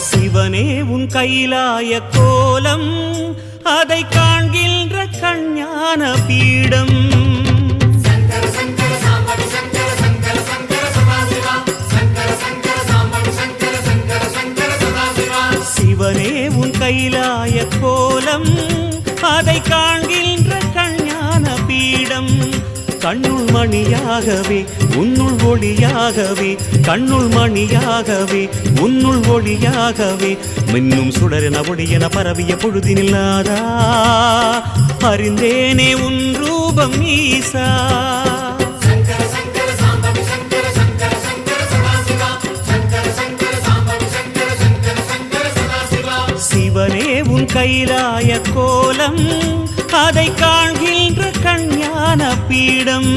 சிவனே உன் கைலாய கோலம் அதை காண்கின்ற கஞ்ஞான பீடம் சிவனே உன் கைலாய கோலம் அதை காண்கின்ற கஞ்ஞான பீடம் கண்ணுள் மணியாகவே உன்னுள் ஒளியாகவே கண்ணுள் மணியாகவே உன்னுள் ஒளியாகவே மின்னும் சுடரென ஒளியென பரவிய பொழுதினில்லாதா அறிந்தேனே உன் ரூபம் ஈசா சிவனே உன் கைலாய கோலம் அதை காண்கின்ற கஞ்ஞான பீடம்